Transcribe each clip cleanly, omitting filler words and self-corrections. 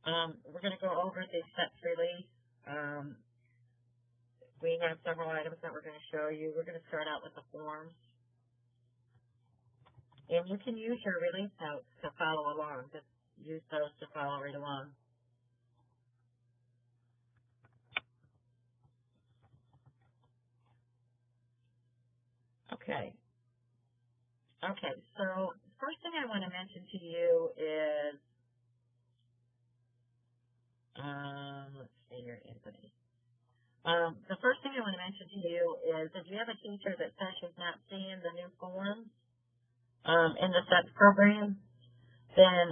We're going to go over the sets release. We have several items that we're going to show you. We're going to start out with the forms. And you can use your release notes to follow along. Just use those to follow right along. Okay. Okay, so first thing I want to mention to you is, let's see here, Anthony. The first thing I want to mention to you is if you have a teacher that says she's not seeing the new forms in the SETS program, then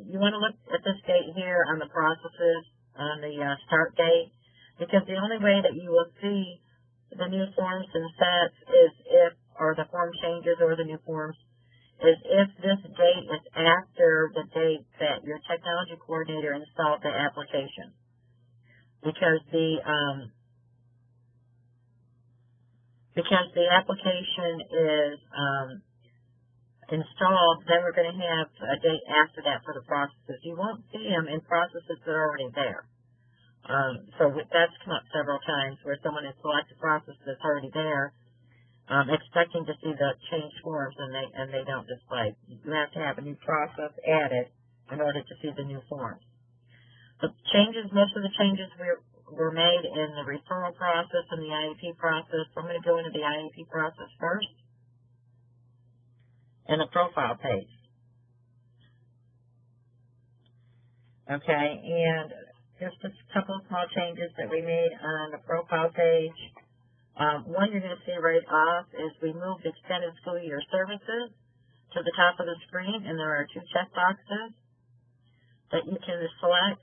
you want to look at this date here on the processes, on the start date, because the only way that you will see the new forms and SETS is if, or the form changes or the new forms, is if this date is after the date that your technology coordinator installed the application. Because the application is installed, then we're going to have a date after that for the processes. You won't see them in processes that are already there. So that's come up several times where someone has selected a process that's already there, expecting to see the changed forms, and they don't display. You have to have a new process added in order to see the new forms. The changes, most of the changes were made in the referral process and the IEP process. So I'm going to go into the IEP process first and the profile page. Okay, and just a couple of small changes that we made on the profile page. One you're going to see right off is we moved extended school year services to the top of the screen, and there are two check boxes that you can select,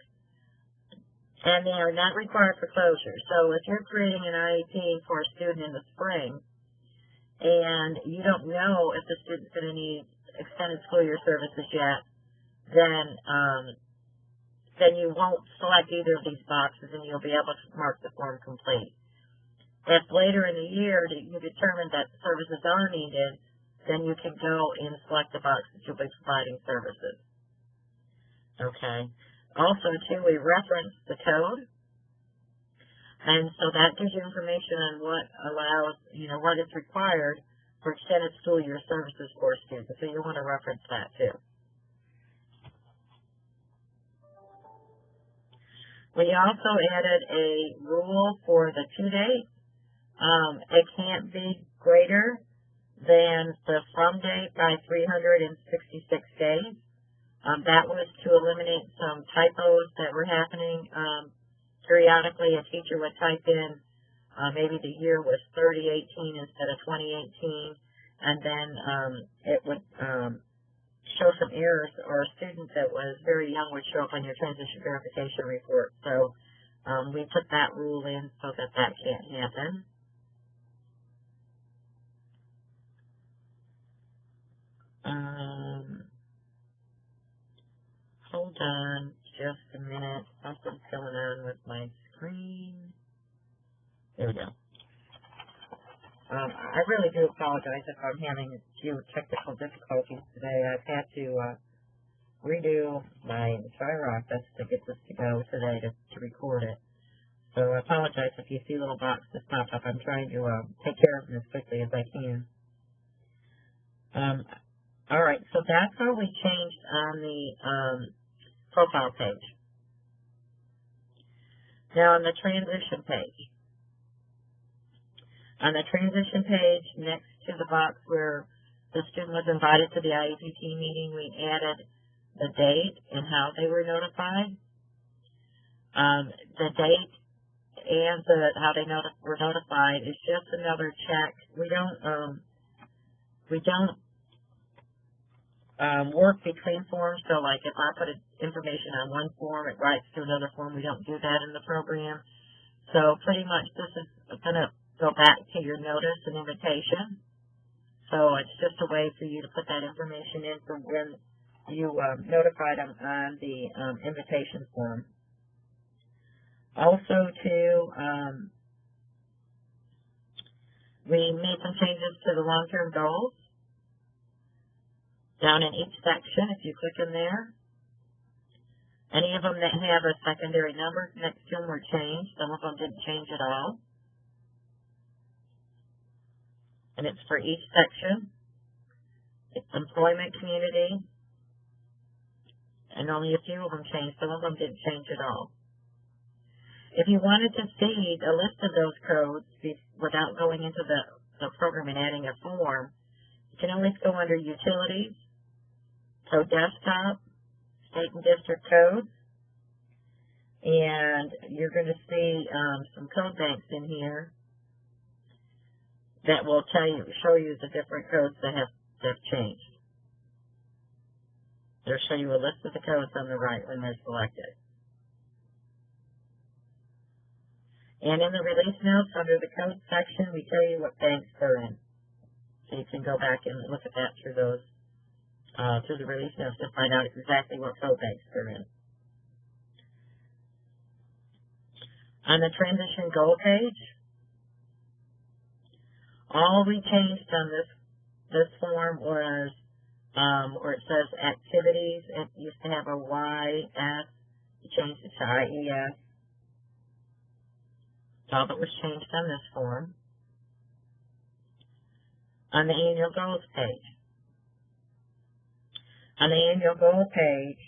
and they are not required for closure. So if you're creating an IEP for a student in the spring, and you don't know if the student's going to need extended school year services yet, then you won't select either of these boxes, and you'll be able to mark the form complete. If later in the year you determine that services are needed, then you can go and select the box that you'll be providing services. Okay. Also, too, we reference the code, and so that gives you information on what allows, what is required for extended school year services for students. So you'll want to reference that, too. We also added a rule for the due date. It can't be greater than the from date by 366 days. That was to eliminate some typos that were happening. Periodically, a teacher would type in maybe the year was 3018 instead of 2018, and then it would show some errors, or a student that was very young would show up on your transition verification report. So we put that rule in so that can't happen. Hold on just a minute. Something's going on with my screen. There we go. I really do apologize if I'm having a few technical difficulties today. I've had to redo my entire office to get this to go today to record it. So I apologize if you see little boxes pop up. I'm trying to take care of them as quickly as I can. All right, so that's how we changed on the profile page. Now on the transition page. On the transition page, next to the box where the student was invited to the IEPT meeting, we added the date and how they were notified. The date and how they were notified is just another check. We don't work between forms. So like if I put information on one form, it writes to another form. We don't do that in the program. So pretty much this is going to go back to your notice and invitation. So it's just a way for you to put that information in for when you notified them on the invitation form. Also, too, we made some changes to the long-term goals. Down in each section, if you click in there, Any of them that have a secondary number next to them were changed. Some of them didn't change at all. And it's for each section. It's employment community. And only a few of them changed. Some of them didn't change at all. If you wanted to see a list of those codes without going into the program and adding a form, you can always go under Utilities, Code Desktop, State and District Codes, and you're going to see some code banks in here that will show you the different codes that have changed. They'll show you a list of the codes on the right when they're selected. And in the release notes under the code section, we tell you what banks they're in. So you can go back and look at that through those, through the release notes to find out exactly what code banks they're in. On the transition goal page, all we changed on this form was where it says activities. It used to have a YS. You changed it to IES. That's all that was changed on this form. On the annual goals page. On the annual goal page,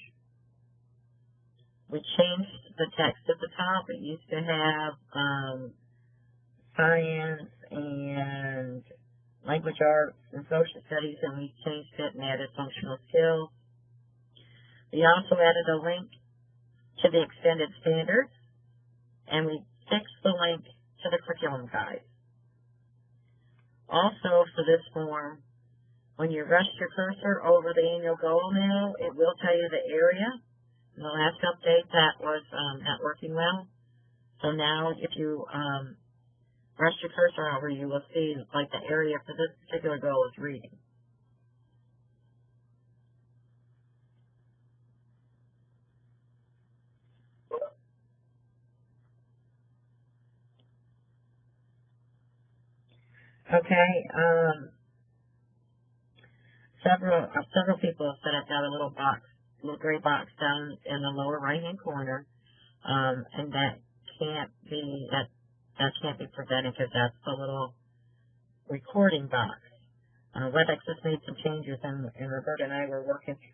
we changed the text at the top. It used to have science and language arts and social studies, and we changed it and added functional skills. We also added a link to the extended standards, and we fixed the link to the curriculum guide. Also, for this form, when you rest your cursor over the annual goal now, it will tell you the area. In the last update, that was not working well. So now, if you rest your cursor over, you will see like the area for this particular goal is reading. Okay, several people have said I've got a little gray box down in the lower right-hand corner, and that can't be prevented because that's the little recording box. WebEx has made some changes, and Roberta and I were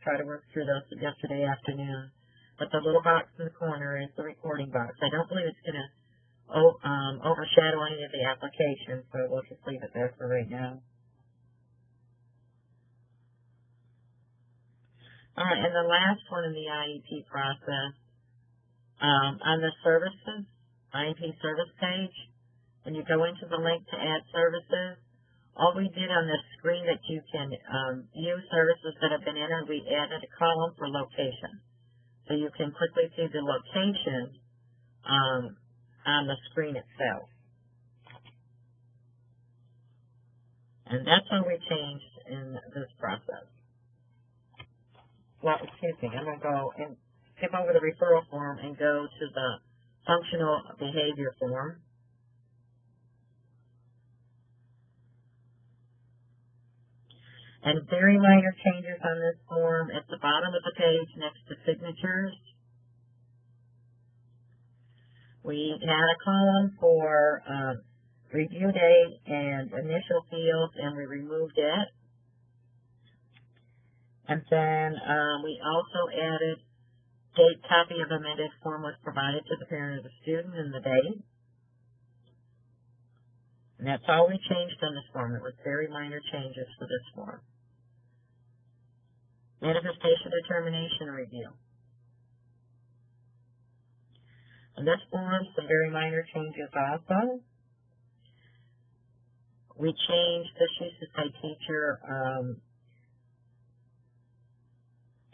try to work through those yesterday afternoon. But the little box in the corner is the recording box. I don't believe it's going to overshadow any of the applications, so we'll just leave it there for right now. All right, and the last one in the IEP process, on the services, IEP service page, when you go into the link to add services, all we did on this screen that you can use services that have been entered, we added a column for location. So you can quickly see the location on the screen itself. And that's what we changed in this process. Well, excuse me, I'm going to go and skip over the referral form and go to the functional behavior form. And very minor changes on this form at the bottom of the page next to signatures. We had a column for review date and initial fields, and we removed it. And then we also added date copy of amended form was provided to the parent of the student and the date. And that's all we changed on this form. It was very minor changes for this form. Manifestation determination review. On this form, some very minor changes also. We changed, this used to say teacher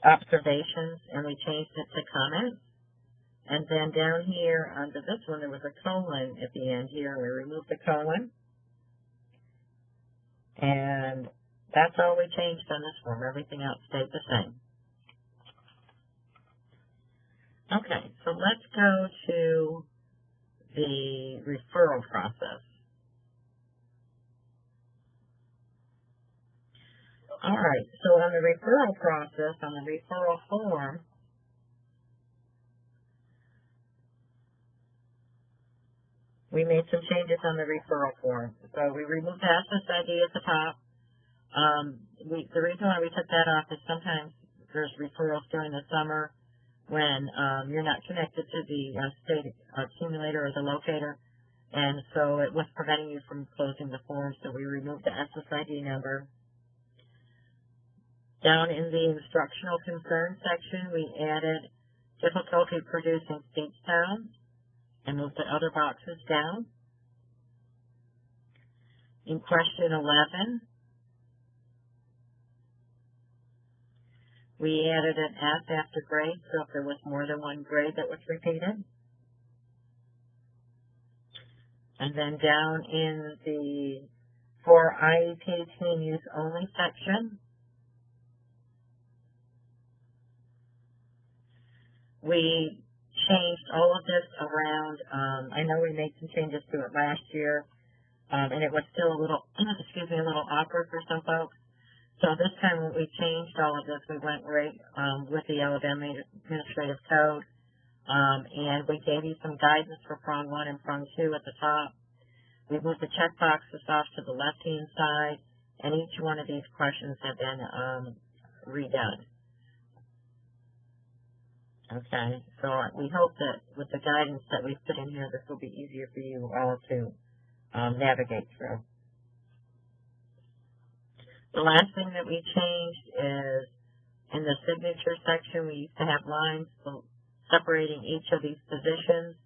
observations, and we changed it to comments. And then down here under this one, there was a colon at the end here, and we removed the colon. And that's all we changed on this form. Everything else stayed the same. Okay, so let's go to the referral process. All right, so on the referral process, on the referral form, we made some changes on the referral form. So we removed the SSID at the top. The reason why we took that off is sometimes there's referrals during the summer when you're not connected to the state accumulator or the locator, and so it was preventing you from closing the form, so we removed the SSID number. Down in the instructional concern section, we added difficulty producing speech sounds and moved the other boxes down. In question 11, we added an F after grade, so if there was more than one grade that was repeated. And then down in the for IEP teen use only section, we changed all of this around. I know we made some changes to it last year, and it was still a little, a little awkward for some folks. So this time when we changed all of this, we went right with the Alabama Administrative Code, and we gave you some guidance for prong 1 and prong 2 at the top. We moved the check boxes off to the left-hand side, and each one of these questions have been redone. Okay, so we hope that with the guidance that we've put in here, this will be easier for you all to navigate through. The last thing that we changed is in the signature section, we used to have lines separating each of these positions,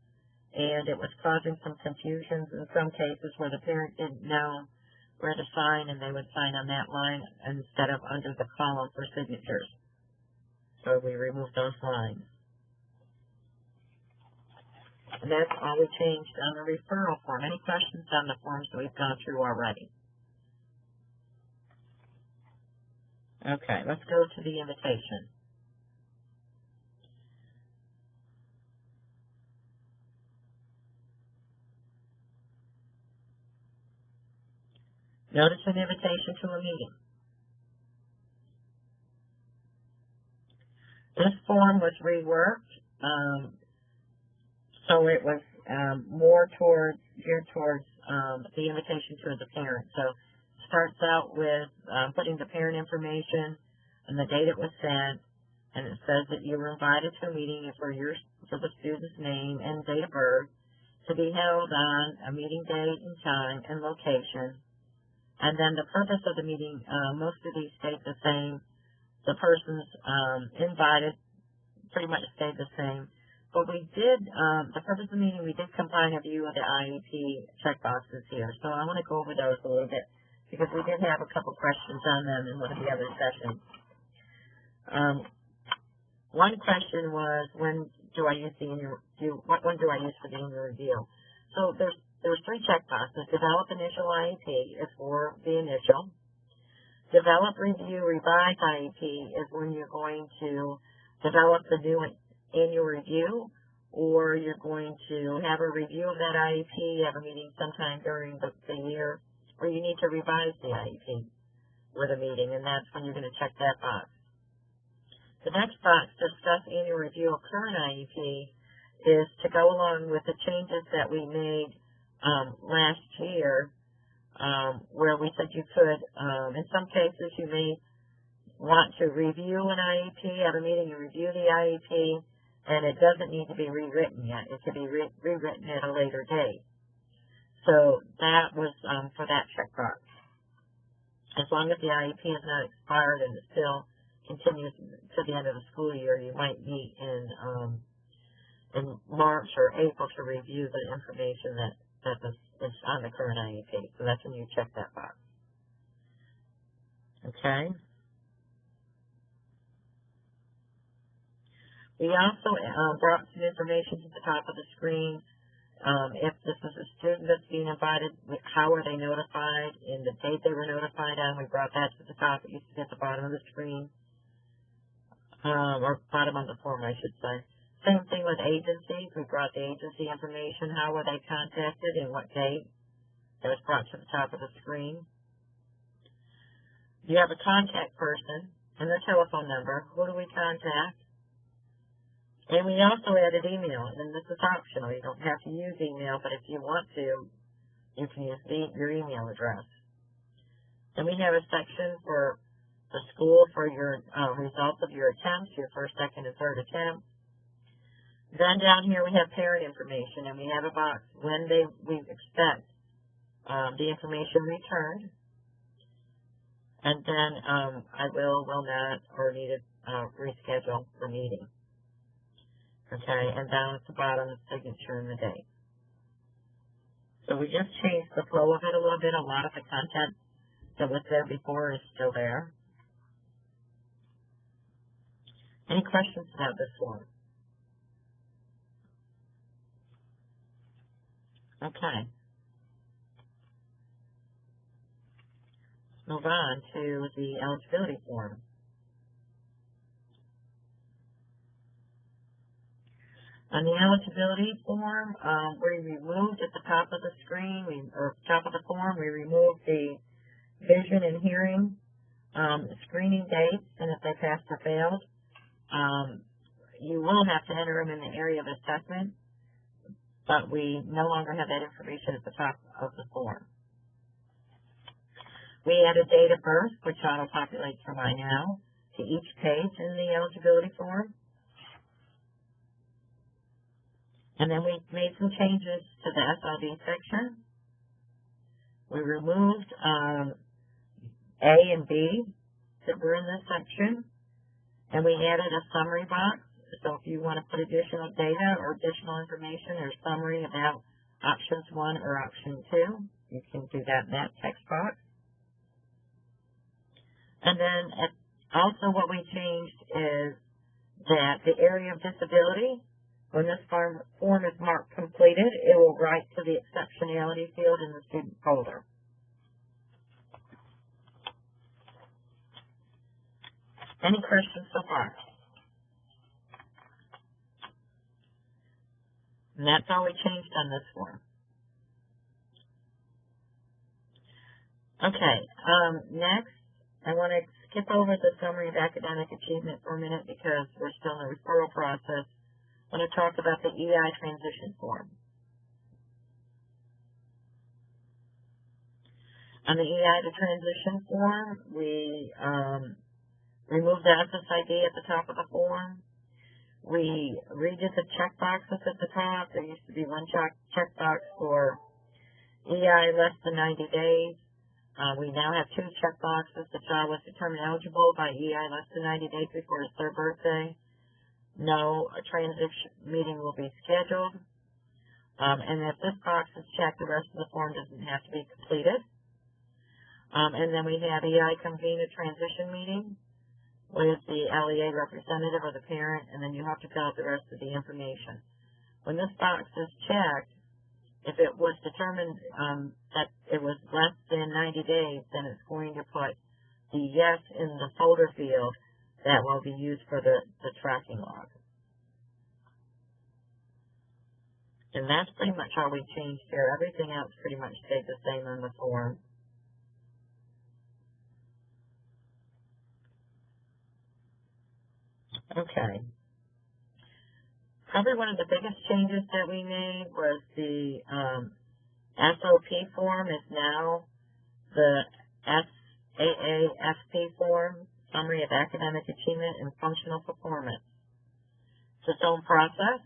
and it was causing some confusions in some cases where the parent didn't know where to sign, and they would sign on that line instead of under the column for signatures. So we removed those lines. And that's all we changed on the referral form. Any questions on the forms that we've gone through already? Okay, let's go to the invitation. Notice an invitation to a meeting. This form was reworked, so it was more geared towards the invitation to the parent. So it starts out with putting the parent information and the date it was sent, and it says that you were invited to a meeting for the student's name and date of birth to be held on a meeting date and time and location. And then the purpose of the meeting, most of these stayed the same. The persons invited pretty much stayed the same. But we did, the purpose of the meeting, we did combine a view of the IEP checkboxes here. So I want to go over those a little bit because we did have a couple questions on them in one of the other sessions. One question was, when do I use the when do I use for the annual review? So there's 3 checkboxes. Develop initial IEP is for the initial. Develop, review, revise IEP is when you're going to develop the new annual review, or you're going to have a review of that IEP, have a meeting sometime during the year, or you need to revise the IEP with a meeting, and that's when you're going to check that box. The next box, discuss annual review of current IEP, is to go along with the changes that we made last year, where we said you could, in some cases, you may want to review an IEP, have a meeting and review the IEP, and it doesn't need to be rewritten yet. It could be rewritten at a later date. So that was for that checkbox. As long as the IEP is not expired and it still continues to the end of the school year, you might meet in March or April to review the information that is on the current IEP. So that's when you check that box. Okay. We also brought some information to the top of the screen. If this is a student that's being invited, how are they notified and the date they were notified on? We brought that to the top. It used to be at the bottom of the screen, or bottom of the form, I should say. Same thing with agencies. We brought the agency information. How were they contacted and what date? That was brought to the top of the screen. You have a contact person and their telephone number. Who do we contact? And we also added email, and this is optional. You don't have to use email, but if you want to, you can use your email address. Then we have a section for the school for your results of your attempts, your first, second, and third attempt. Then down here we have parent information, and we have a box when we expect the information returned. And then I will not, or need to reschedule the meeting. Okay, and down at the bottom, the signature and the date. So we just changed the flow of it a little bit. A lot of the content that was there before is still there. Any questions about this form? Okay. Let's move on to the eligibility form. On the eligibility form, we removed at the top of the screen, or top of the form, we removed the vision and hearing screening dates, and if they passed or failed. You will have to enter them in the area of assessment, but we no longer have that information at the top of the form. We added date of birth, which auto-populates for my now, to each page in the eligibility form. And then we made some changes to the SLD section. We removed A and B that were in this section, and we added a summary box. So if you want to put additional data or additional information or summary about options 1 or option 2, you can do that in that text box. And then also what we changed is that the area of disability, when this form is marked completed, it will write to the exceptionality field in the student folder. Any questions so far? And that's all we changed on this form. Okay, next, I want to skip over the summary of academic achievement for a minute because we're still in the referral process. I want to talk about the EI transition form. On the EI to transition form, we removed the SSID at the top of the form. We redid the checkboxes at the top. There used to be one checkbox for EI less than 90 days. We now have 2 checkboxes. The child was determined eligible by EI less than 90 days before his 3rd birthday. No, a transition meeting will be scheduled. And if this box is checked, the rest of the form doesn't have to be completed. And then we have EI convene a transition meeting with the LEA representative or the parent, and then you have to fill out the rest of the information. When this box is checked, if it was determined that it was less than 90 days, then it's going to put the yes in the folder field that will be used for the tracking log. And that's pretty much all we changed here. Everything else pretty much stayed the same on the form. Okay. Probably one of the biggest changes that we made was the SOP form is now the SAAFP form, Summary of Academic Achievement and Functional Performance. It's its own process.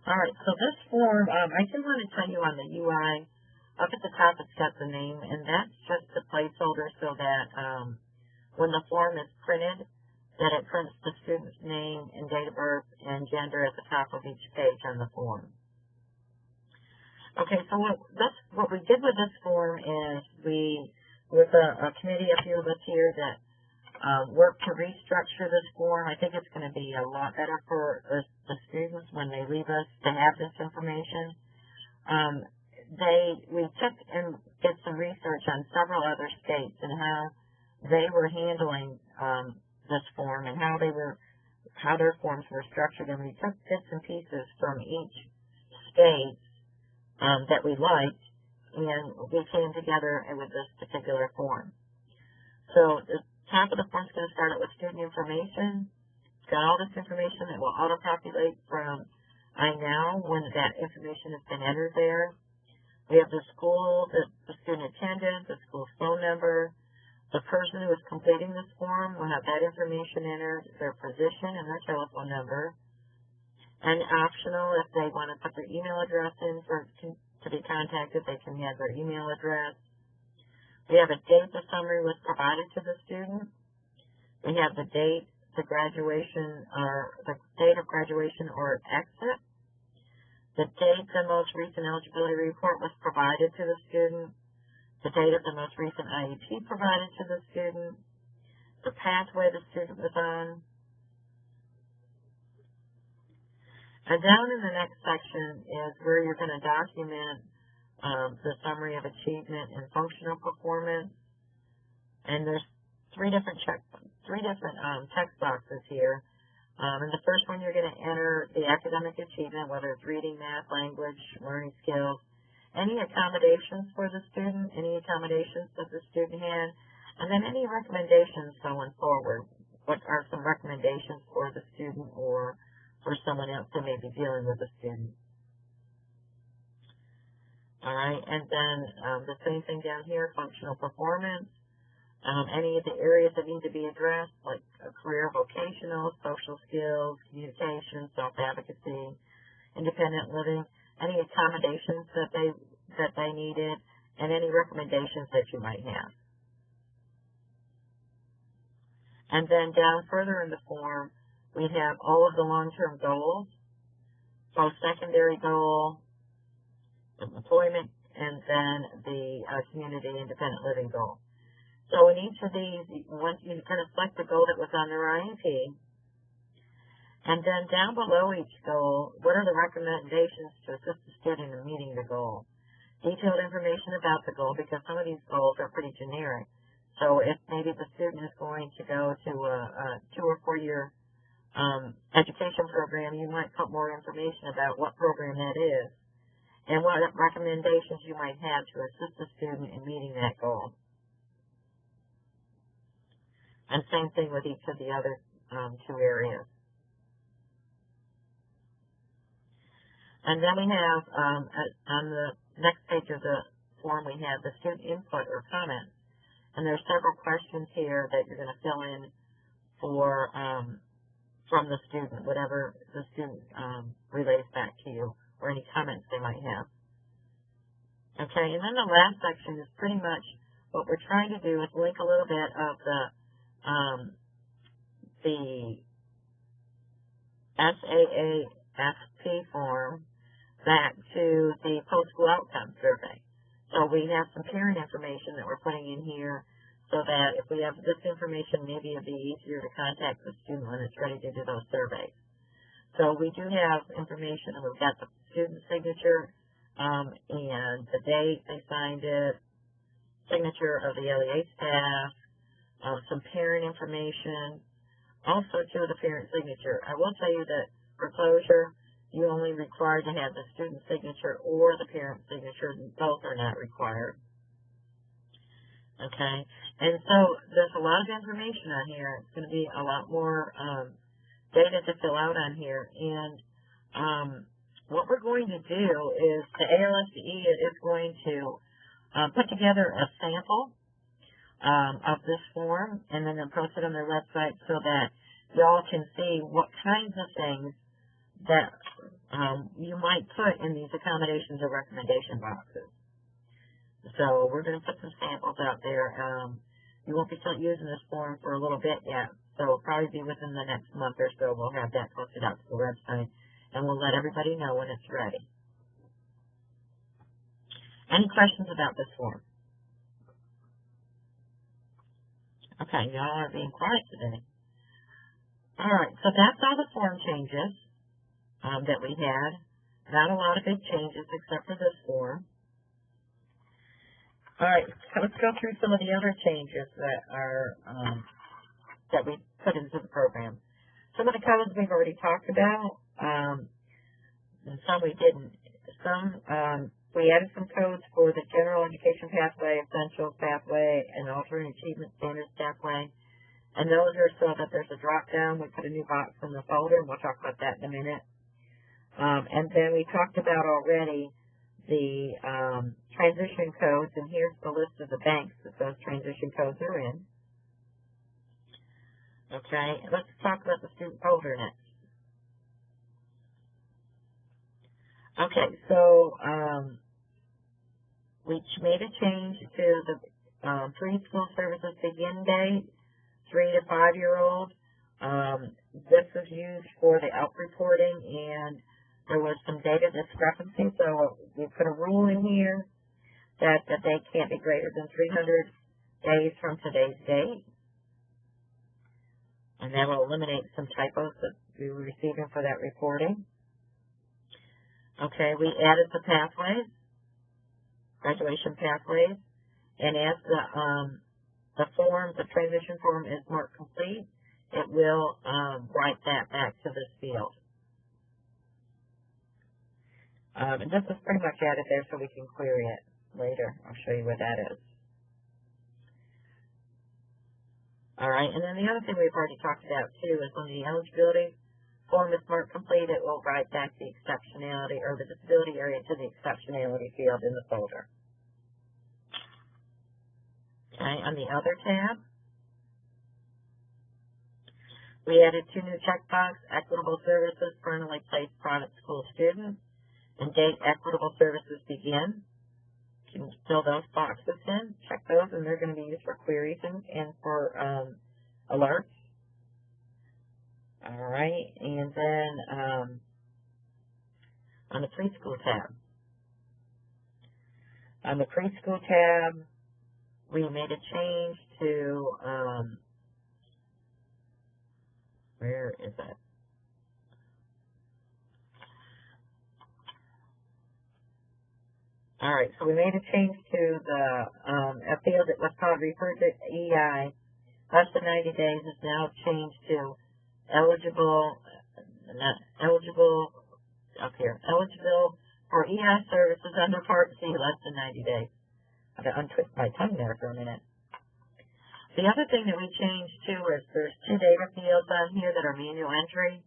All right, so this form, I do want to tell you on the UI, up at the top it's got the name, and that's just the placeholder so that when the form is printed, that it prints the student's name and date of birth and gender at the top of each page on the form. Okay, so what we did with this form is with a committee, a few of us here that worked to restructure this form. I think it's going to be a lot better for the students when they leave us to have this information. We took and did some research on several other states and how they were handling this form and how their forms were structured, and we took bits and pieces from each state that we liked, and we came together with this particular form. So the top of the form is going to start out with student information. It's got all this information that will auto-populate from iNow when that information has been entered there. We have the school, the student attendance, the school's phone number. The person who is completing this form will have that information entered, their position and their telephone number. And optional, if they want to put their email address in to be contacted, they can have their email address. We have a date the summary was provided to the student. We have the date, the graduation, or the date of graduation or exit. The date the most recent eligibility report was provided to the student. The date of the most recent IEP provided to the student. The pathway the student was on. And down in the next section is where you're going to document the summary of achievement and functional performance. And there's three different text boxes here. In the first one, you're going to enter the academic achievement, whether it's reading, math, language, learning skills, any accommodations for the student, any accommodations that the student had, and then any recommendations going forward. What are some recommendations for the student or for someone else who may be dealing with a student? All right, and then the same thing down here, functional performance. Any of the areas that need to be addressed, like career, vocational, social skills, communication, self-advocacy, independent living, any accommodations that they needed, and any recommendations that you might have. And then down further in the form, we have all of the long-term goals, post-secondary goal, employment, and then the community independent living goal. So in each of these, once you're going to select the goal that was on their IEP, and then down below each goal, what are the recommendations to assist the student in meeting the goal? Detailed information about the goal, because some of these goals are pretty generic. So if maybe the student is going to go to a 2 or 4 year education program, you might put more information about what program that is and what recommendations you might have to assist the student in meeting that goal. And same thing with each of the other 2 areas. And then we have, on the next page of the form, we have the student input or comments. And there's several questions here that you're going to fill in for from the student, whatever the student relays back to you, or any comments they might have. Okay, and then the last section is pretty much what we're trying to do is link a little bit of the SAAFP form back to the post-school outcome survey. So we have some parent information that we're putting in here so that if we have this information, maybe it'll be easier to contact the student when it's ready to do those surveys. So we do have information, and we've got the student signature and the date they signed it, signature of the LEA staff, some parent information, also too the parent signature. I will tell you that for closure, you only required to have the student signature or the parent signature. Both are not required. Okay, and so there's a lot of information on here. It's going to be a lot more data to fill out on here. And what we're going to do is the ALSE is going to put together a sample of this form, and then they'll post it on their website so that y'all can see what kinds of things that you might put in these accommodations or recommendation boxes. So we're going to put some samples out there. You won't be using this form for a little bit yet, so it'll probably be within the next month or so. We'll have that posted out to the website, and we'll let everybody know when it's ready. Any questions about this form? Okay, y'all are being quiet today. All right, so that's all the form changes that we had. Not a lot of big changes except for this form. All right, so let's go through some of the other changes that are that we put into the program. Some of the codes we've already talked about, and some we didn't. Some We added some codes for the general education pathway, essentials pathway, and alternate achievement standards pathway. And those are so that there's a drop down. We put a new box in the folder, and we'll talk about that in a minute. And then we talked about already the transition codes, and here's the list of the banks that those transition codes are in. Okay, let's talk about the student folder next. Okay, so we made a change to the preschool services begin date, 3 to 5 year old. This was used for the out reporting, and there was some data discrepancy, so we put a rule in here that the date can't be greater than 300 days from today's date. And that will eliminate some typos that we were receiving for that reporting. Okay, we added the pathways, graduation pathways, and as the transition form is marked complete, it will write that back to this field. And this is pretty much added there so we can query it later. I'll show you where that is. All right, and then the other thing we've already talked about too is when the eligibility form is marked complete, it will write back the exceptionality or the disability area to the exceptionality field in the folder. Okay, on the other tab, we added 2 new checkboxes: equitable services, permanently placed private school students, and date equitable services begin. You can fill those boxes in, check those, and they're going to be used for queries and for alerts. All right, and then on the preschool tab. On the preschool tab, we made a change to, where is it? All right, so we made a change to the a field that was called referred to EI. Less than 90 days is now changed to eligible for EI services under Part C, less than 90 days. I had to untwist my tongue there for a minute. The other thing that we changed too is there's 2 data fields on here that are manual entry.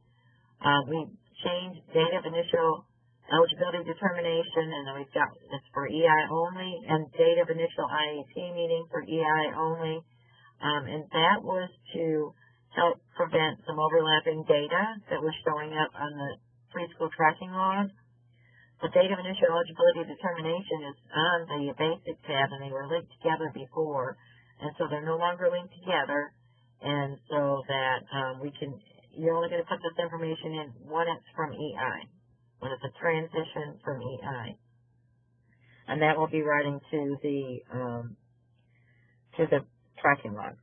We changed date of initial eligibility determination, and then we've got it's for EI only, and date of initial IEP meeting for EI only. And that was to help prevent some overlapping data that was showing up on the preschool tracking log. The date of initial eligibility determination is on the basic tab, and they were linked together before, and so they're no longer linked together, and so that you're only going to put this information in when it's from EI, when it's a transition from EI, and that will be writing to the tracking log.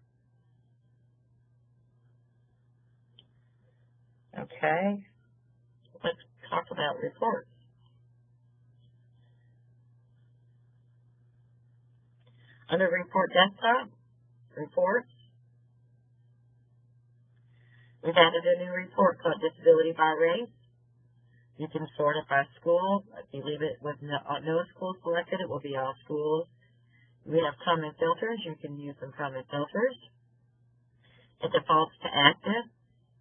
Okay, let's talk about reports. Under Report Desktop, Reports, we've added a new report called Disability by Race. You can sort it by school. If you leave it with no school selected, it will be all schools. We have comment filters. You can use some comment filters. It defaults to active.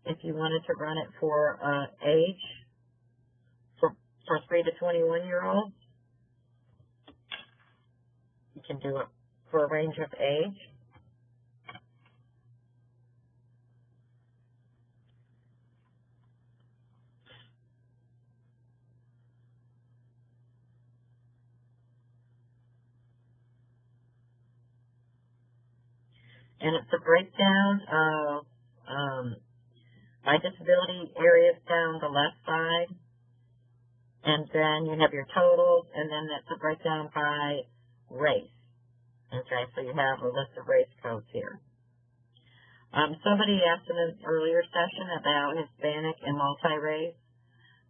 If you wanted to run it for age, for 3 to 21-year-olds, you can do it for a range of age. And it's a breakdown of by disability areas down the left side, and then you have your totals, and then that's a breakdown by race. Okay, so you have a list of race codes here. Somebody asked in an earlier session about Hispanic and multi-race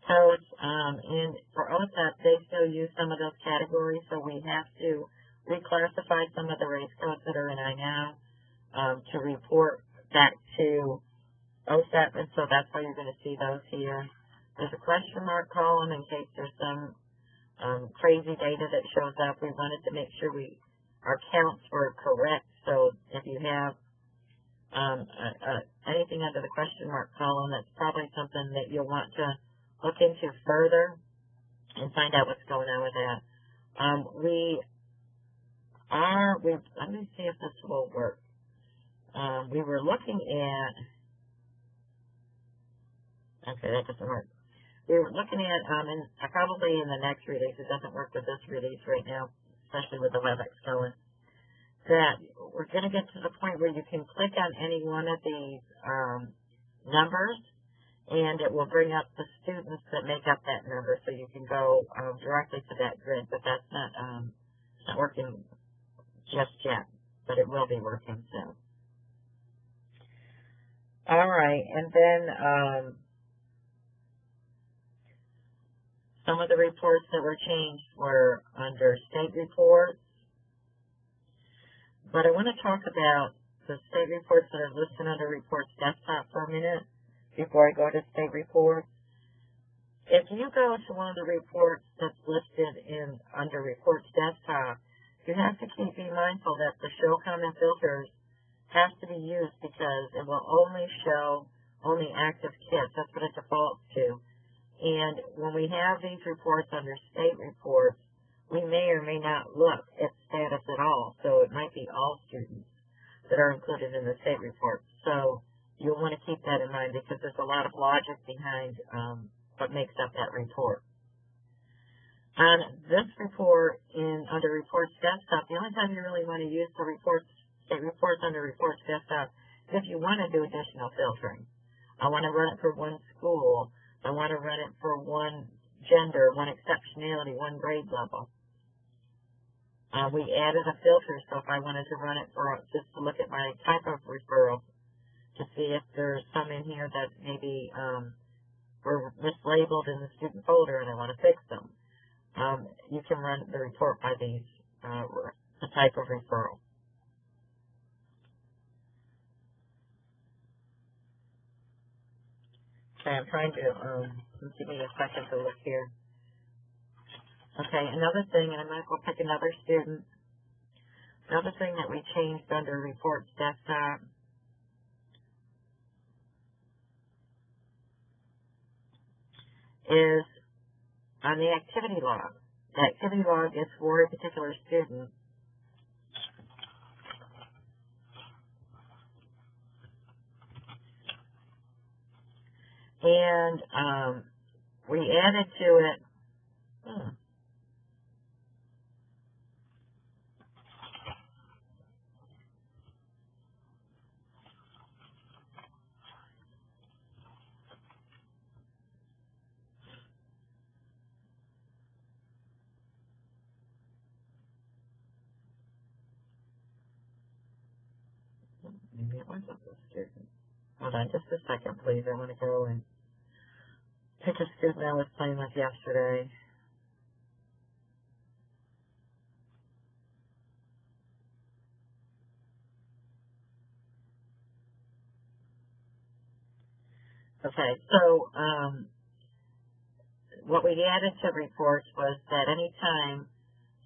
codes, and for OSAP, they still use some of those categories, so we have to reclassify some of the race codes that are in I now to report back to OSAP, and so that's why you're going to see those here. There's a question mark column in case there's some crazy data that shows up. We wanted to make sure our counts were correct. So if you have anything under the question mark column, that's probably something that you'll want to look into further and find out what's going on with that. Let me see if this will work. We were looking at, okay, that doesn't work. We were looking at, and probably in the next release, it doesn't work with this release right now, especially with the WebEx going, that we're going to get to the point where you can click on any one of these numbers, and it will bring up the students that make up that number, so you can go directly to that grid, but that's not working just yet, but it will be working soon. All right, and then some of the reports that were changed were under state reports, but I want to talk about the state reports that are listed under reports desktop for a minute before I go to state reports. If you go to one of the reports that's listed under reports desktop, you have to be mindful that the show comment filters have to be used because it will only show only active kids. That's what it defaults to. And when we have these reports under state reports, we may or may not look at status at all. So it might be all students that are included in the state report. So you'll want to keep that in mind because there's a lot of logic behind what makes up that report. On this report under Reports Desktop, the only time you really want to use the state reports under Reports Desktop is if you want to do additional filtering. I want to run it for one school. I want to run it for one gender, one exceptionality, one grade level. We added a filter, so if I wanted to run it just to look at my type of referral, to see if there's some in here that maybe were mislabeled in the student folder and I want to fix them, you can run the report by the type of referral. Okay, I'm trying to, give me a second to look here. Okay, another thing, and I might as well pick another student. Another thing that we changed under Reports Desktop is on the activity log. The activity log is for a particular student. And we added to it, maybe it wasn't the student. Hold on just a second, please. I want to go and pick a student I was playing with yesterday. Okay, so what we added to reports was that any time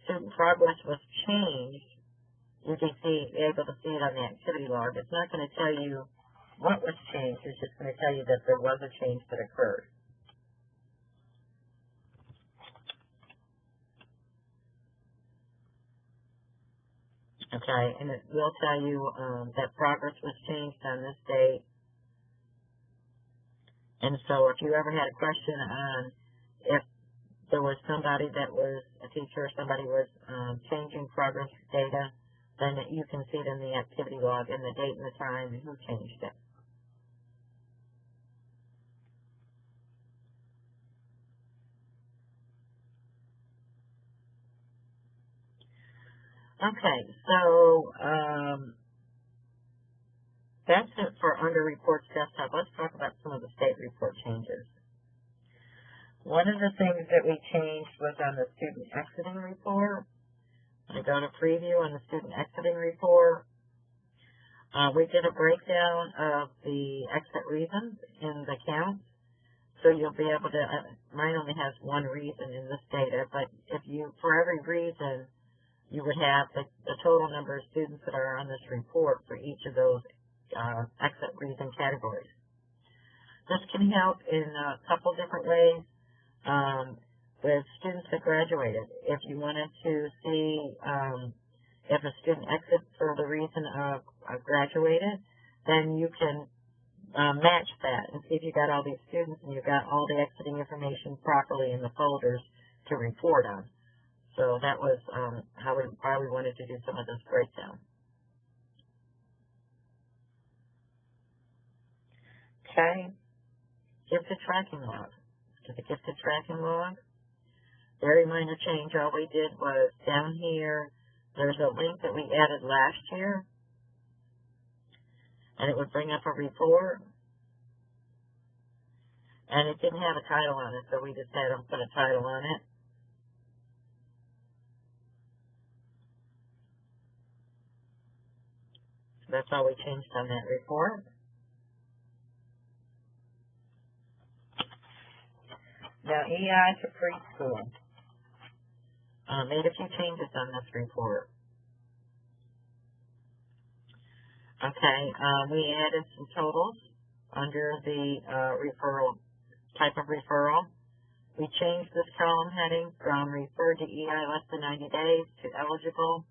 student progress was changed, you can be able to see it on the activity log. It's not going to tell you what was changed. It's just going to tell you that there was a change that occurred. Okay, and it will tell you that progress was changed on this date. And so if you ever had a question on if there was somebody that was a teacher or somebody was changing progress data, then you can see it in the activity log and the date and the time and who changed it. Okay, so that's it for under Reports Desktop. Let's talk about some of the state report changes. One of the things that we changed was on the student exiting report. I go to preview on the student exiting report. We did a breakdown of the exit reasons in the counts. So So you'll be able to, mine only has one reason in this data, but if you, for every reason, you would have the total number of students that are on this report for each of those exit reason categories. This can help in a couple different ways with students that graduated. If you wanted to see if a student exits for the reason of graduated, then you can match that and see if you got all these students and you got all the exiting information properly in the folders to report on. So that was why we wanted to do some of this breakdown. Okay, gifted tracking log. To the gifted tracking log, very minor change. All we did was down here, there's a link that we added last year, and it would bring up a report, and it didn't have a title on it, so we just had them put a title on it. So that's all we changed on that report. Now, EI to preschool. Made a few changes on this report. Okay, we added some totals under the referral, type of referral. We changed this column heading from referred to EI less than 90 days to eligible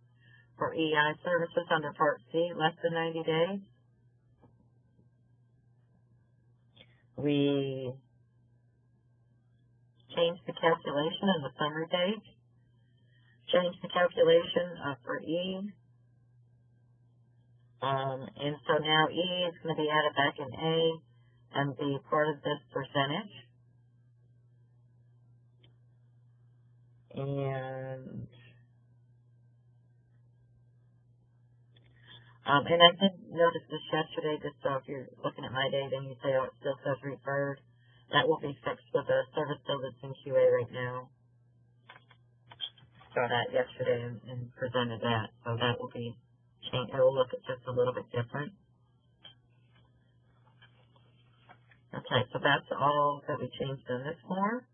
for EI services under Part C less than 90 days. We changed the calculation in the summary page. Changed the calculation for E. And so now E is going to be added back in A and be part of this percentage. And I did notice this yesterday, just so if you're looking at my data and you say, oh, it still says referred, that will be fixed with a service bill that's in QA right now. Saw that yesterday and presented that, so that will be changed. It will look just a little bit different. Okay, so that's all that we changed in this form.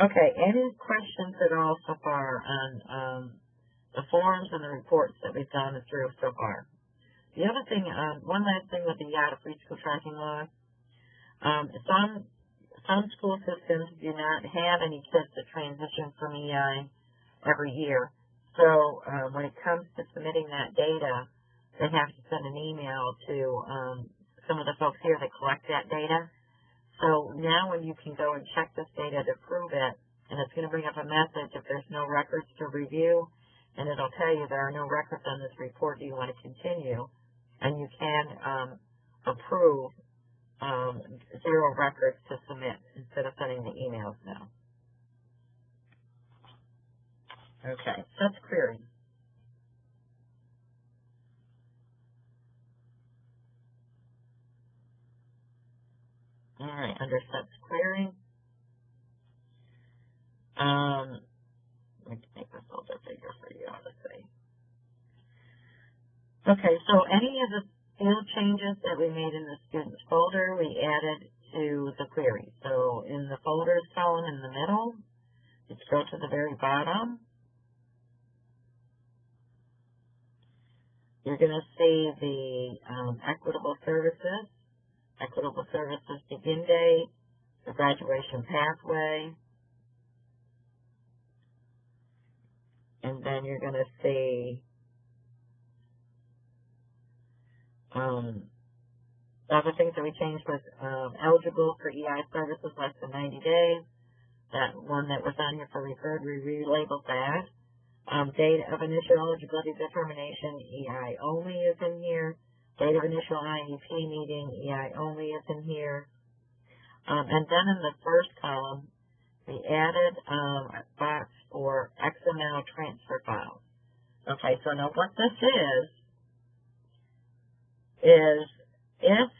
Okay, any questions at all so far on the forms and the reports that we've gone through so far? The other thing, one last thing with the YATA preschool tracking log, some school systems do not have any kids that transition from EI every year. So when it comes to submitting that data, they have to send an email to some of the folks here that collect that data. So now when you can go and check this data to prove it, and it's going to bring up a message if there's no records to review, and it'll tell you there are no records on this report, do you want to continue? And you can approve 0 records to submit instead of sending the emails now. Okay, that's query. All right, under sets query, let me make this a little bit bigger for you, obviously. Okay, so any of the field changes that we made in the students folder, we added to the query. So in the folders column in the middle, just go to the very bottom. You're going to see the equitable services begin date, the graduation pathway, and then you're going to see other things that we changed was eligible for EI services less than 90 days. That one that was on here for referred, we relabeled that. Date of initial eligibility determination, EI only is in here. Date of initial IEP meeting, EI only is in here. And then in the first column, we added a box for XML transfer files. Okay, so now what this is if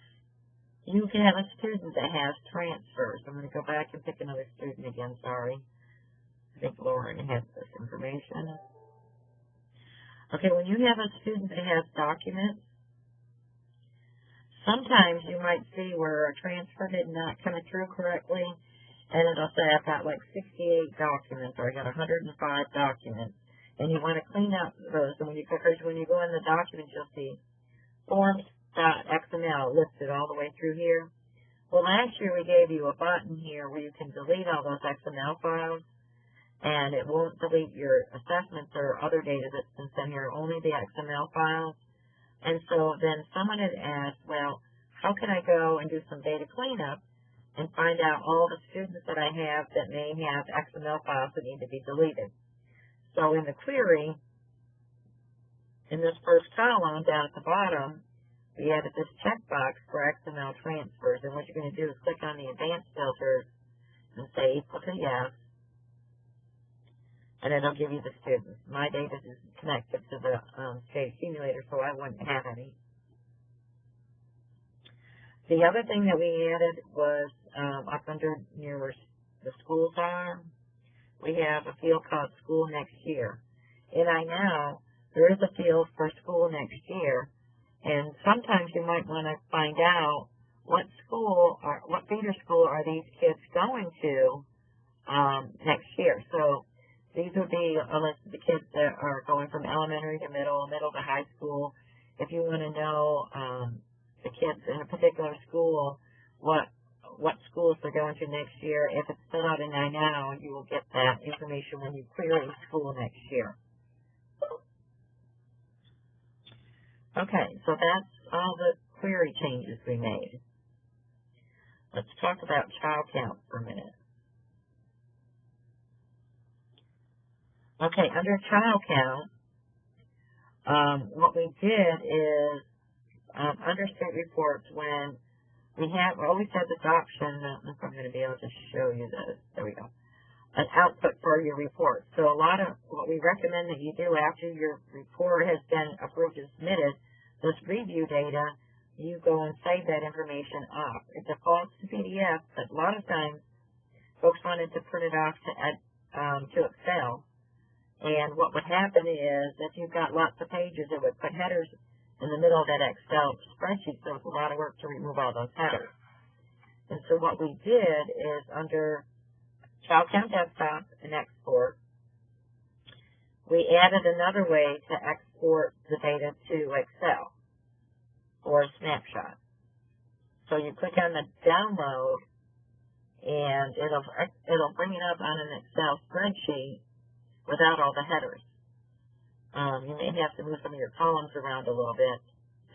you have a student that has transfers, I'm going to go back and pick another student again, sorry. I think Lauren has this information. Okay, when you have a student that has documents, sometimes you might see where a transfer did not come through correctly, and it'll say I've got like 68 documents, or I got 105 documents, and you want to clean up those. And when you go in the documents, you'll see forms.xml listed all the way through here. Well, last year we gave you a button here where you can delete all those XML files, and it won't delete your assessments or other data that's been sent here, only the XML files. And so then someone had asked, well, how can I go and do some data cleanup and find out all the students that I have that may have XML files that need to be deleted? So in the query, in this first column down at the bottom, we added this checkbox for XML transfers. And what you're going to do is click on the advanced filters and say equal to yes. And it'll give you the students. My data is connected to the state accumulator, so I wouldn't have any. The other thing that we added was up under near where the schools are, we have a field called School Next Year. And I know there is a field for School Next Year, and sometimes you might want to find out what feeder school are these kids going to next year. So these would be a list of the kids that are going from elementary to middle to high school. If you want to know the kids in a particular school, what schools they're going to next year, if it's filled out in iNow, you will get that information when you query School Next Year. Okay, so that's all the query changes we made. Let's talk about child count for a minute. Okay, under child count, what we did is under state reports, when we always have this option, I don't know if I'm going to be able to show you this, there we go, an output for your report. So a lot of what we recommend that you do after your report has been approved and submitted, this review data, you go and save that information up. It defaults to PDF, but a lot of times folks wanted to print it off to Excel. And what would happen is if you've got lots of pages, it would put headers in the middle of that Excel spreadsheet, so it's a lot of work to remove all those headers. And so what we did is under Child Count Desktop and Export, we added another way to export the data to Excel or a snapshot. So you click on the download, and it'll bring it up on an Excel spreadsheet without all the headers. You may have to move some of your columns around a little bit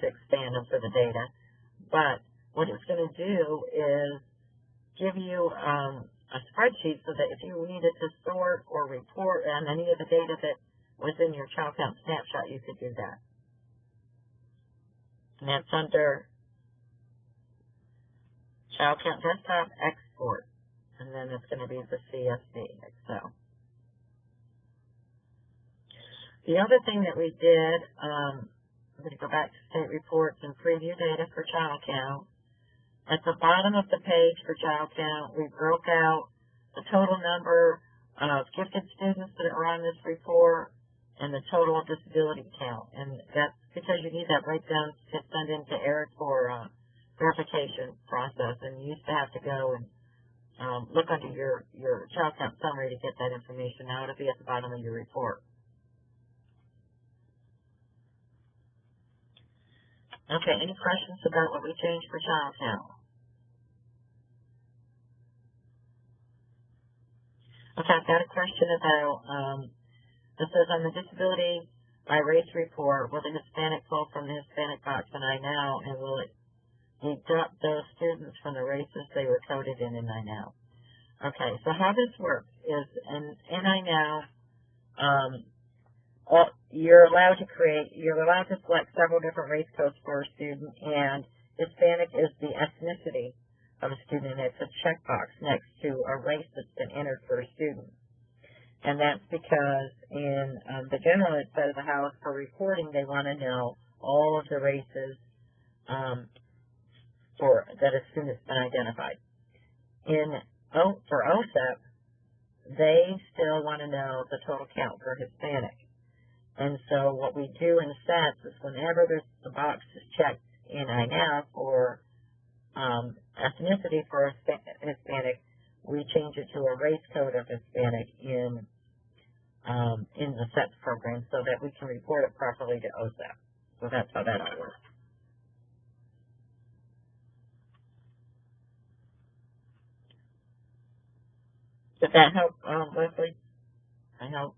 to expand them for the data. But what it's going to do is give you a spreadsheet so that if you needed to sort or report on any of the data that was in your child count snapshot, you could do that. And that's under Child Count Desktop Export. And then it's going to be the CSV, Excel. The other thing that we did, I'm going to go back to state reports and preview data for child count. At the bottom of the page for child count, we broke out the total number of gifted students that are on this report and the total disability count. And that's because you need that breakdown to send in to Eric for verification process. And you used to have to go and look under your child count summary to get that information. Now it'll be at the bottom of your report. Okay, any questions about what we changed for child count? Okay, I've got a question about, this says on the disability by race report, will the Hispanic pull from the Hispanic box in iNow, and will it deduct those students from the races they were coded in iNow? Okay, so how this works is in iNow, you're allowed to select several different race codes for a student, and Hispanic is the ethnicity of a student. It's a checkbox next to a race that's been entered for a student. And that's because in the general ed side of the house for reporting, they want to know all of the races that a student's been identified. For OSEP, they still want to know the total count for Hispanic. And so what we do in sets is whenever the box is checked NINF or ethnicity for Hispanic, we change it to a race code of Hispanic in the SETS program so that we can report it properly to OSAP. So that's how that all works. Does that help, Leslie? I hope.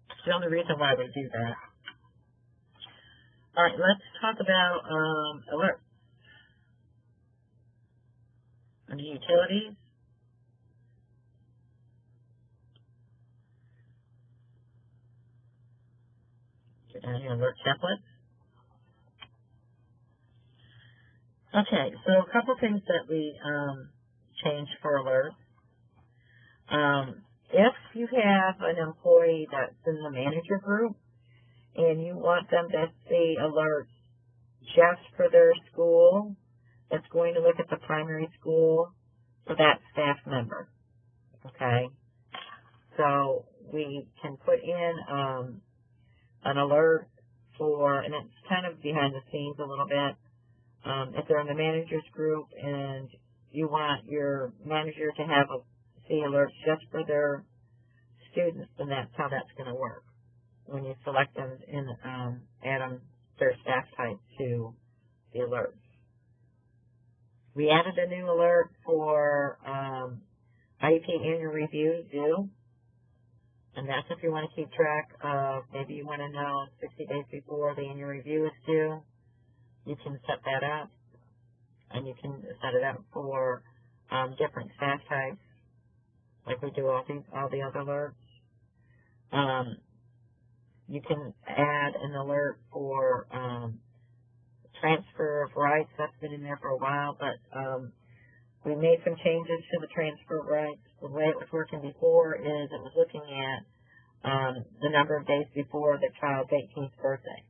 It's the only reason why we do that. All right, let's talk about alerts. Under utilities, get down here, alert templates. Okay, so a couple things that we changed for alerts. If you have an employee that's in the manager group and you want them to see alerts just for their school, that's going to look at the primary school for that staff member. Okay? So we can put in an alert for, and it's kind of behind the scenes a little bit, if they're in the manager's group and you want your manager to have see alerts just for their students, then that's how that's going to work. When you select them and add them their staff type to the alerts. We added a new alert for IEP annual reviews due, and that's if you want to keep track of, maybe you want to know 60 days before the annual review is due, you can set that up, and you can set it up for different staff types, like we do all the other alerts. You can add an alert for transfer of rights. That's been in there for a while, but we made some changes to the transfer of rights. The way it was working before is it was looking at the number of days before the child's 18th birthday.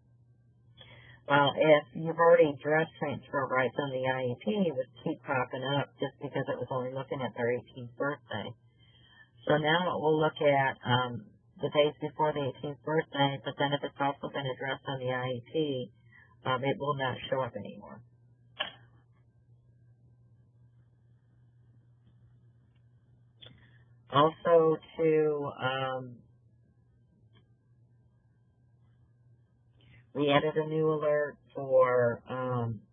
Well, if you've already addressed transfer of rights on the IEP, it would keep popping up just because it was only looking at their 18th birthday. So now it will look at the days before the 18th birthday, but then if it's also been addressed on the IEP, it will not show up anymore. Also we added a new alert for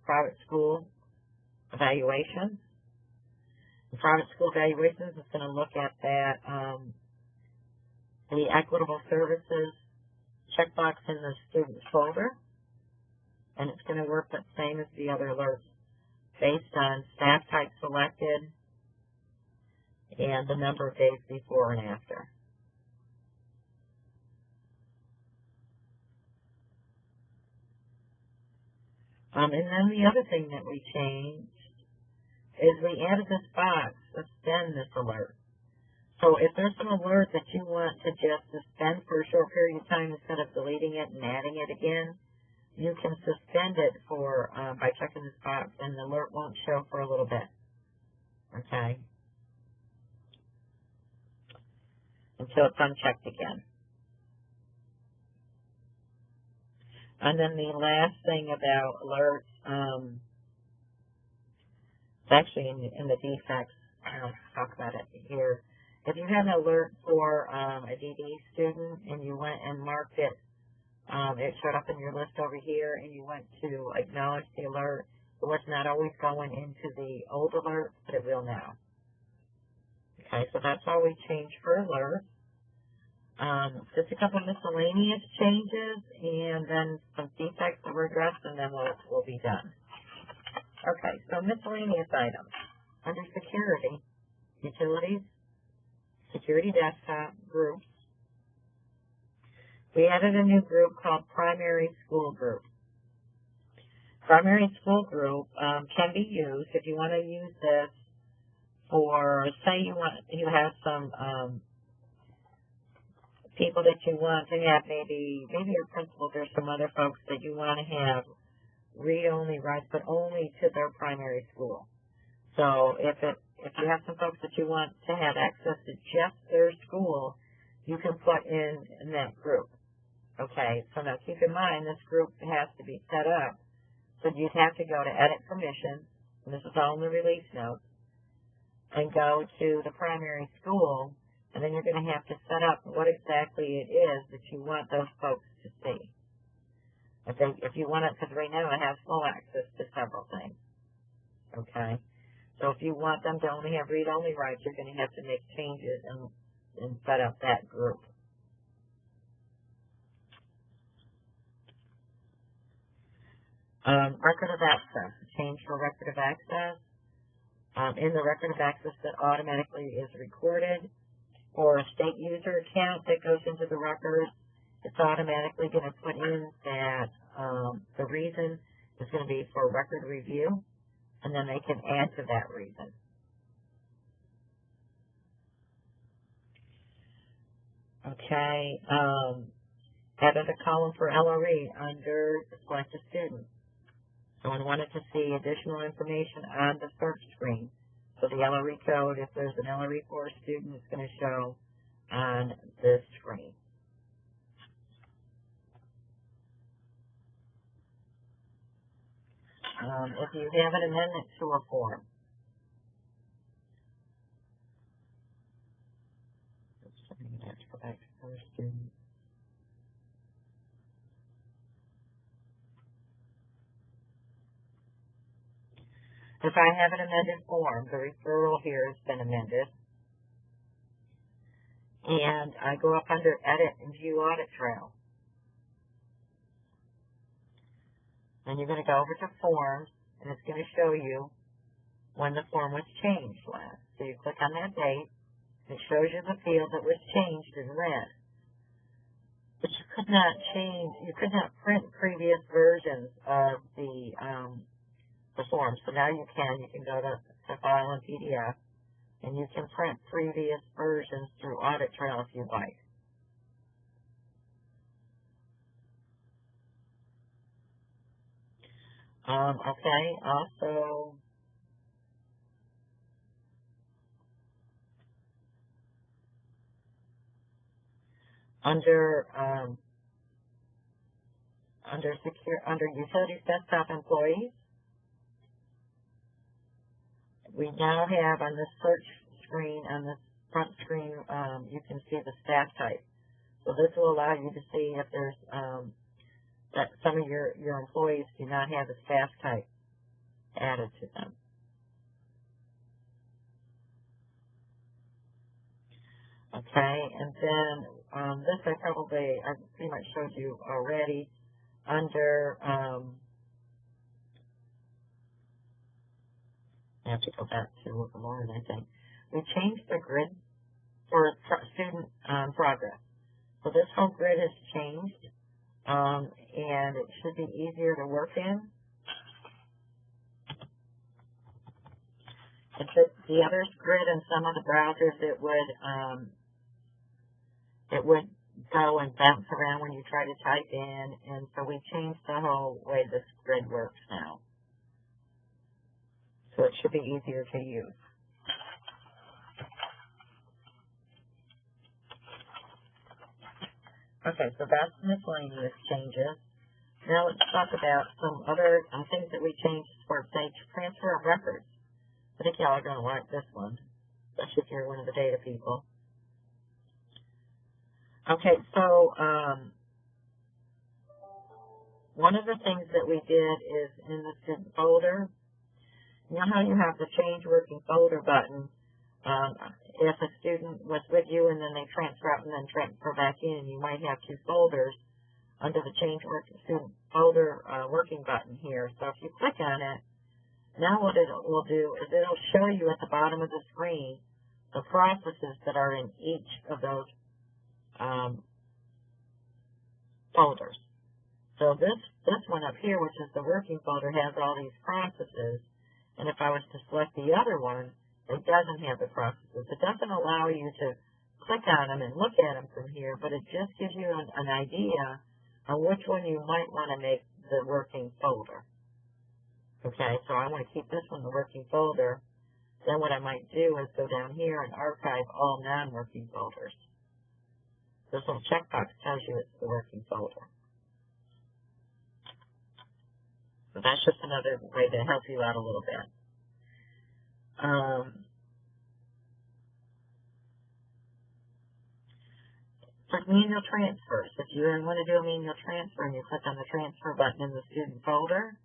private school evaluations. In private school evaluations, it's going to look at that the equitable services checkbox in the student's folder, and it's going to work the same as the other alerts based on staff type selected and the number of days before and after. And then the other thing that we changed is we added this box, suspend this alert. So if there's an alert that you want to just suspend for a short period of time instead of deleting it and adding it again, you can suspend it for by checking this box, and the alert won't show for a little bit. Okay? Until it's unchecked again. And then the last thing about alerts, it's actually in the defects. I'll talk about it here. If you have an alert for a DD student and you went and marked it, it showed up in your list over here, and you went to acknowledge the alert, it was not always going into the old alert, but it will now. Okay, so that's all we changed for alerts. Just a couple of miscellaneous changes, and then some defects that were addressed, and then we'll be done. Okay, so miscellaneous items. Under security, utilities, security desktop, groups, we added a new group called primary school group. Primary school group can be used if you want to use this for, say you have some people that you want to have, maybe your principals or some other folks that you want to have read-only rights, but only to their primary school. So if you have some folks that you want to have access to just their school, you can put in that group. Okay, so now keep in mind this group has to be set up. So you'd have to go to Edit Permissions, and this is all in the release notes, and go to the primary school, and then you're going to have to set up what exactly it is that you want those folks to see. If you want it, because right now I have full access to several things. Okay? So if you want them to only have read-only rights, you're going to have to make changes and set up that group. Record of access. Change for record of access. In the record of access that automatically is recorded, or a state user account that goes into the record, it's automatically going to put in that the reason is going to be for record review, and then they can add to that reason. Okay, added a column for LRE under select a student. Someone wanted to see additional information on the search screen. So the LRE code, if there's an LRE for a student, it's going to show on this screen. If you have an amendment to a form, oops, I'm going to have to go back to first student. If I have an amended form, the referral here has been amended, and I go up under Edit and View Audit Trail. And you're going to go over to Forms, and it's going to show you when the form was changed last. So you click on that date, and it shows you the field that was changed in red. But you could not print previous versions of the form. So now you can go to File and PDF, and you can print previous versions through Audit Trail if you'd like. Okay, also, under Utilities Desktop Employees, we now have on the search screen, on the front screen, you can see the staff type. So this will allow you to see if there's that some of your employees do not have a staff type added to them. Okay, and then this I pretty much showed you already. Under, I have to go back to Lauren, I think. We changed the grid for student progress. So this whole grid has changed, and it should be easier to work in. The other grid in some of the browsers, it would go and bounce around when you try to type in, and so we changed the whole way this grid works now. So it should be easier to use. Okay, so that's miscellaneous changes. Now let's talk about some other things that we changed for, say, transfer of records. I think y'all are going to like this one, especially if you're one of the data people. Okay, so one of the things that we did is in the student folder, you know how you have the change working folder button. If a student was with you and then they transfer out and then transfer back in, you might have two folders under the change working student folder working button here. So if you click on it, now what it will do is it'll show you at the bottom of the screen the processes that are in each of those folders. So this one up here, which is the working folder, has all these processes. And if I was to select the other one, it doesn't have the processes. It doesn't allow you to click on them and look at them from here, but it just gives you an idea on which one you might want to make the working folder. Okay, so I want to keep this one the working folder. Then what I might do is go down here and archive all non-working folders. This little checkbox tells you it's the working folder. So that's just another way to help you out a little bit. For manual transfers, if you want to do a manual transfer and you click on the transfer button in the student folder,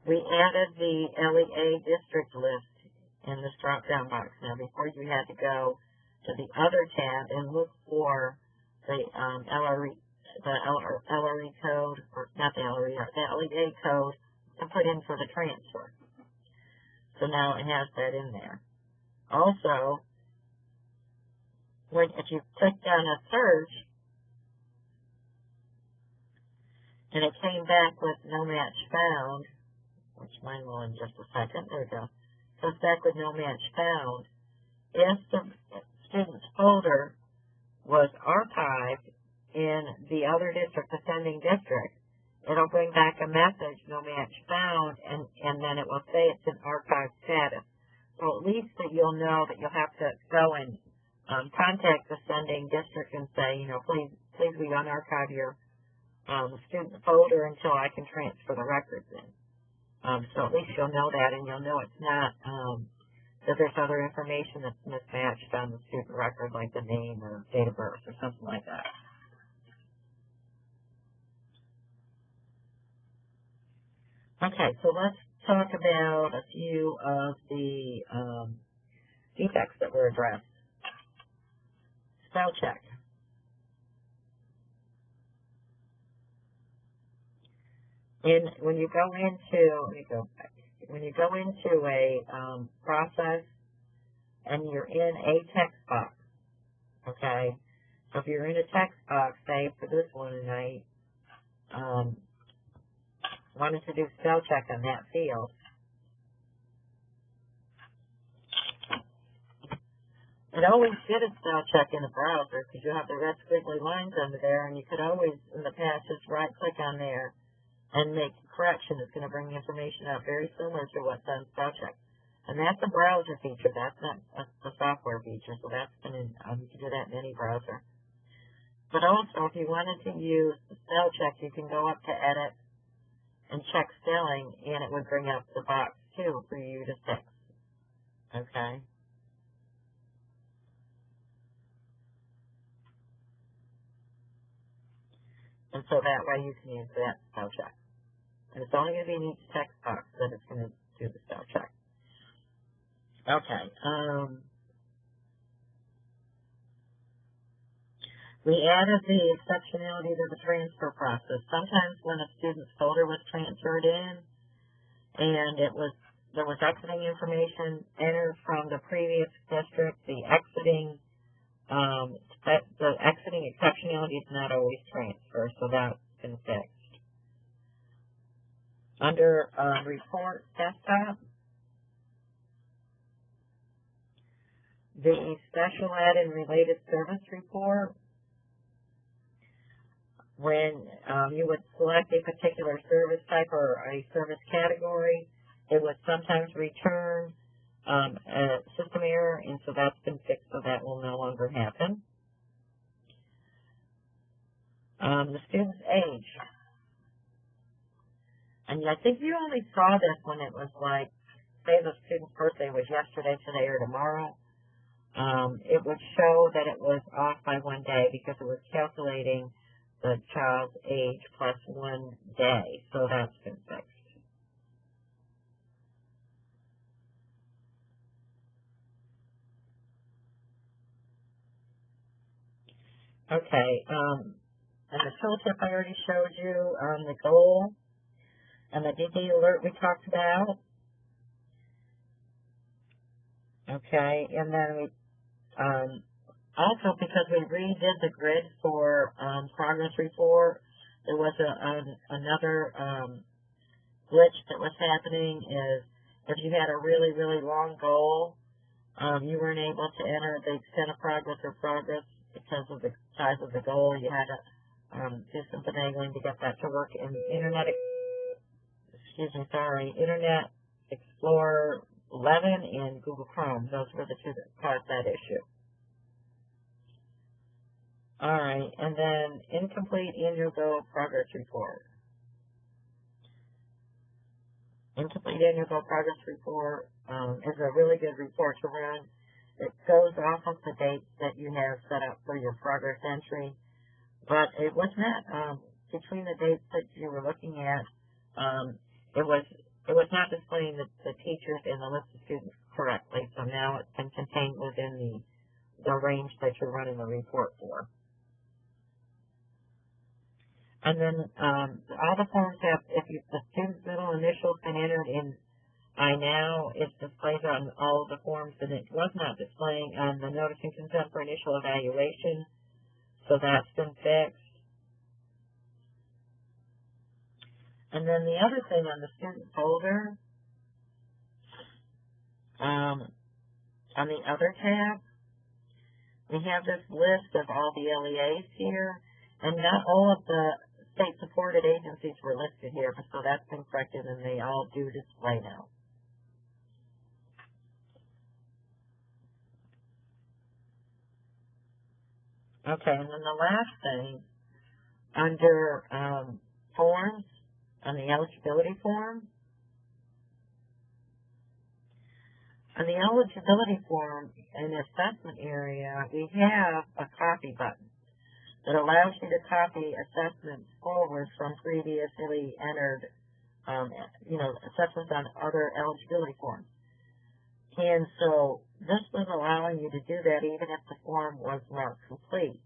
we added the LEA district list in this drop-down box. Now, before you had to go to the other tab and look for the LRE code, or not the LRE, the LEA code to put in for the transfer. So now it has that in there. Also, if you click on a search, and it came back with no match found, which mine will in just a second, there we go, comes back with no match found. If the student's folder was archived in the other district, the sending district, it'll bring back a message, no match found, and then it will say it's in archive status. So at least that you'll know that you'll have to go and contact the sending district and say, please we unarchive your student folder until I can transfer the records in. So at least you'll know that, and you'll know it's not that there's other information that's mismatched on the student record, like the name or date of birth or something like that. Okay, so let's talk about a few of the defects that were addressed. Spell check. When you go into a process and you're in a text box, okay? So if you're in a text box, say for this one, and I wanted to do spell check on that field, it always did a spell check in the browser because you have the red squiggly lines under there, and you could always, in the past, just right-click on there and make a correction. It's going to bring the information out very similar to what's on spell check. And that's a browser feature. That's not a software feature, so that's going to, you can do that in any browser. But also, if you wanted to use the spell check, you can go up to Edit and check spelling, and it would bring up the box, too, for you to fix. Okay? And so that way you can use that spell check. And it's only going to be in each text box that it's going to do the spell check. Okay. We added the exceptionality to the transfer process. Sometimes when a student's folder was transferred in and there was exiting information entered from the previous district, the exiting exceptionality is not always transferred, so that's been fixed. Under Report Desktop, the Special Ed and Related Service Report, when you would select a particular service type or a service category, it would sometimes return a system error, and so that's been fixed, so that will no longer happen. The student's age. And I think you only saw this when it was like, say the student's birthday was yesterday, today, or tomorrow. It would show that it was off by 1 day because it was calculating the child's age plus 1 day. So that's been fixed. Okay. And the tooltip I already showed you on the goal. And the DD alert we talked about. Okay, and then we also, because we redid the grid for progress report, there was another glitch that was happening is if you had a really, really long goal, you weren't able to enter the extent of progress or progress because of the size of the goal. You had to do some finagling to get that to work in Internet Explorer 11 and Google Chrome. Those were the two that caused that issue. All right, and then incomplete annual goal progress report. Incomplete annual goal progress report is a really good report to run. It goes off of the dates that you have set up for your progress entry, but it was not between the dates that you were looking at. It was not displaying the teachers and the list of students correctly. So now it's been contained within the range that you're running the report for. And then all the forms have, if the student's middle initial's been entered in now, it displays on all of the forms, and it was not displaying on the notice and consent for initial evaluation, so that's been fixed. And then the other thing on the student folder, on the other tab, we have this list of all the LEAs here, and not all of the state-supported agencies were listed here, so that's been corrected, and they all do display now. Okay, and then the last thing, under forms, on the eligibility form, on the eligibility form in the assessment area, we have a copy button that allows you to copy assessments forward from previously entered, assessments on other eligibility forms. And so this was allowing you to do that even if the form was marked complete.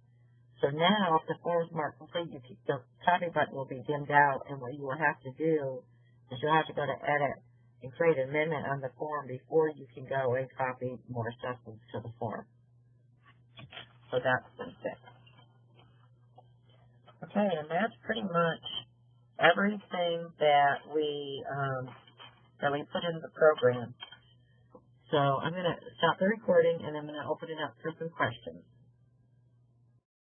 So now, if the form is marked complete, the copy button will be dimmed out, and what you will have to do is you'll have to go to edit and create an amendment on the form before you can go and copy more assessments to the form. So that's been fixed. Okay, and that's pretty much everything that we put in the program. So I'm going to stop the recording, and I'm going to open it up for some questions.